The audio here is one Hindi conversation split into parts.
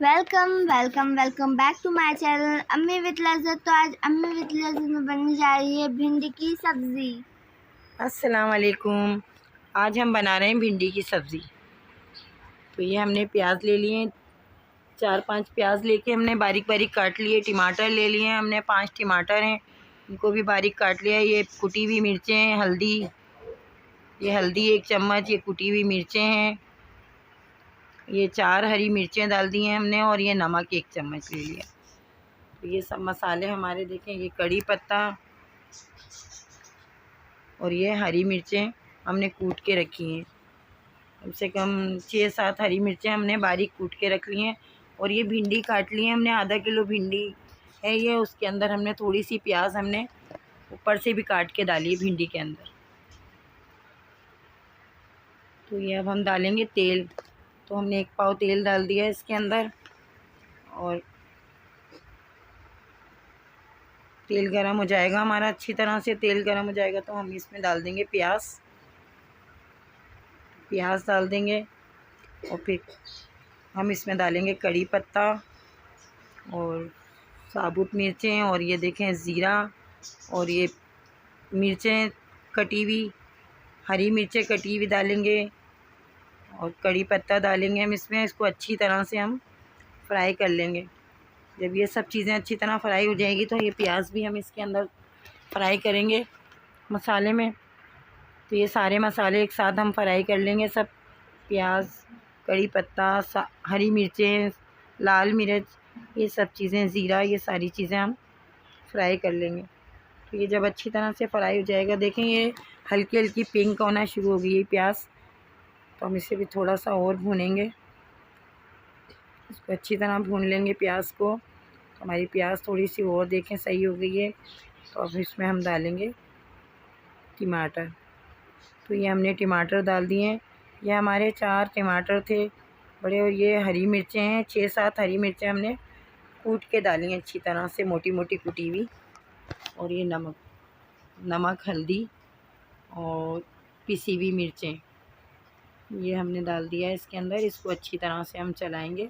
Welcome welcome welcome back to my channel Ammi with Lazzat. तो आज अम्मी विद लज़्ज़त में बनने जा रही है भिंडी की सब्ज़ी। अस्सलाम वालेकुम। आज हम बना रहे हैं भिंडी की सब्ज़ी। तो ये हमने प्याज ले लिए, 4-5 प्याज लेके हमने बारीक बारीक काट लिए। टमाटर ले लिए हमने, 5 टमाटर हैं, इनको भी बारीक काट लिया। ये कुटी हुई मिर्चें हैं, हल्दी, ये हल्दी 1 चम्मच, ये कुटी हुई मिर्चें हैं, ये 4 हरी मिर्चें डाल दी हैं हमने, और ये नमक 1 चम्मच ले लिया। तो ये सब मसाले हमारे देखें, ये कड़ी पत्ता और ये हरी मिर्चें हमने कूट के रखी हैं। कम से कम 6-7 हरी मिर्चें हमने बारीक कूट के रख ली हैं। और ये भिंडी काट ली है हमने, आधा किलो भिंडी है ये। उसके अंदर हमने थोड़ी सी प्याज हमने ऊपर से भी काट के डाली है भिंडी के अंदर। तो ये अब हम डालेंगे तेल। तो हमने 1 पाव तेल डाल दिया है इसके अंदर, और तेल गरम हो जाएगा हमारा, अच्छी तरह से तेल गरम हो जाएगा तो हम इसमें डाल देंगे प्याज डाल देंगे। और फिर हम इसमें डालेंगे कड़ी पत्ता और साबुत मिर्चें, और ये देखें ज़ीरा, और ये मिर्चें कटी हुई, हरी मिर्चें कटी हुई डालेंगे, और कड़ी पत्ता डालेंगे हम इसमें। इसको अच्छी तरह से हम फ्राई कर लेंगे। जब ये सब चीज़ें अच्छी तरह फ्राई हो जाएगी तो ये प्याज भी हम इसके अंदर फ्राई करेंगे मसाले में। तो ये सारे मसाले एक साथ हम फ्राई कर लेंगे सब, प्याज, कड़ी पत्ता, हरी मिर्चें, लाल मिर्च, ये सब चीज़ें, ज़ीरा, ये सारी चीज़ें हम फ्राई कर लेंगे। तो ये जब अच्छी तरह से फ्राई हो जाएगा, देखें ये हल्की हल्की पिंक होना शुरू हो गई है प्याज। तो हम इसे भी थोड़ा सा और भूनेंगे, इसको अच्छी तरह भून लेंगे प्याज को। तो हमारी प्याज थोड़ी सी और देखें सही हो गई है। तो अब इसमें हम डालेंगे टमाटर। तो ये हमने टमाटर डाल दिए हैं। ये हमारे 4 टमाटर थे बड़े, और ये हरी मिर्चें हैं, 6-7 हरी मिर्चें हमने कूट के डाली हैं अच्छी तरह से, मोटी मोटी कुटी हुई। और ये नमक, हल्दी और पिसी हुई मिर्चें, ये हमने डाल दिया है इसके अंदर। इसको अच्छी तरह से हम चलाएंगे,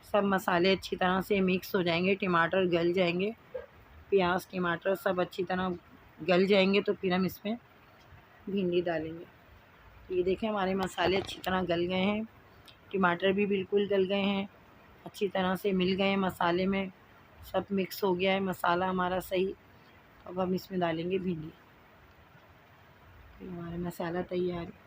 सब मसाले अच्छी तरह से मिक्स हो जाएंगे, टमाटर गल जाएंगे, प्याज टमाटर सब अच्छी तरह गल जाएंगे। तो फिर हम इसमें भिंडी डालेंगे। तो ये देखें हमारे मसाले अच्छी तरह गल गए हैं, टमाटर भी बिल्कुल गल गए हैं, अच्छी तरह से मिल गए हैं मसाले में, सब मिक्स हो गया है मसाला हमारा सही। अब हम इसमें डालेंगे भिंडी। तो हमारा मसाला तैयार है,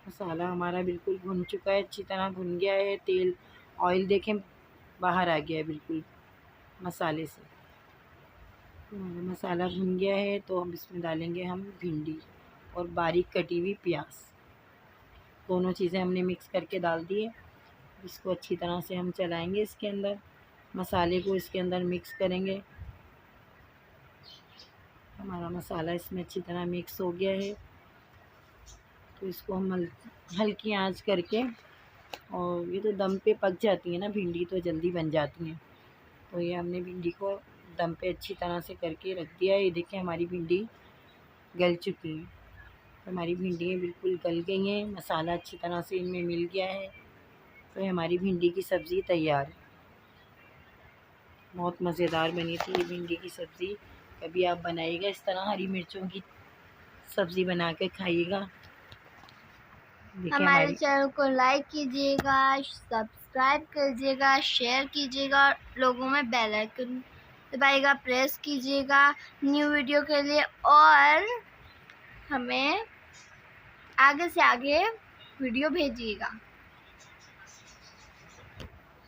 मसाला हमारा बिल्कुल भुन चुका है, अच्छी तरह भुन गया है। तेल, ऑयल देखें बाहर आ गया है बिल्कुल मसाले से। तो हमारा मसाला भुन गया है, तो हम इसमें डालेंगे हम भिंडी और बारीक कटी हुई प्याज। दोनों चीज़ें हमने मिक्स करके डाल दी है। इसको अच्छी तरह से हम चलाएंगे, इसके अंदर मसाले को इसके अंदर मिक्स करेंगे। हमारा मसाला इसमें अच्छी तरह मिक्स हो गया है। तो इसको हम हल्की आंच करके, और ये तो दम पे पक जाती है ना भिंडी, तो जल्दी बन जाती हैं। तो ये हमने भिंडी को दम पे अच्छी तरह से करके रख दिया है। ये देखिए हमारी भिंडी गल चुकी है। तो हमारी भिंडियाँ बिल्कुल गल गई हैं, मसाला अच्छी तरह से इनमें मिल गया है। तो हमारी भिंडी की सब्ज़ी तैयार है। बहुत मज़ेदार बनी थी ये भिंडी की सब्ज़ी। कभी आप बनाइएगा इस तरह, हरी मिर्चों की सब्ज़ी बना के खाइएगा। हमारे चैनल को लाइक कीजिएगा, सब्सक्राइब कीजिएगा, शेयर कीजिएगा, और लोगों में बेल आइकन दबाइएगा, प्रेस कीजिएगा न्यू वीडियो के लिए, और हमें आगे से आगे वीडियो भेजिएगा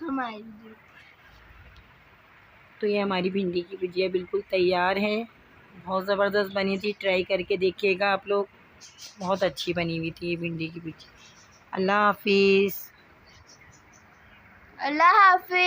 हमारी वीडियो। तो ये हमारी भिंडी की भुजिया बिल्कुल तैयार है, बहुत ज़बरदस्त बनी थी, ट्राई करके देखिएगा आप लोग। बहुत अच्छी बनी हुई थी ये भिंडी की भुजिया। अल्लाह हाफिज़। अल्लाह हाफिज़।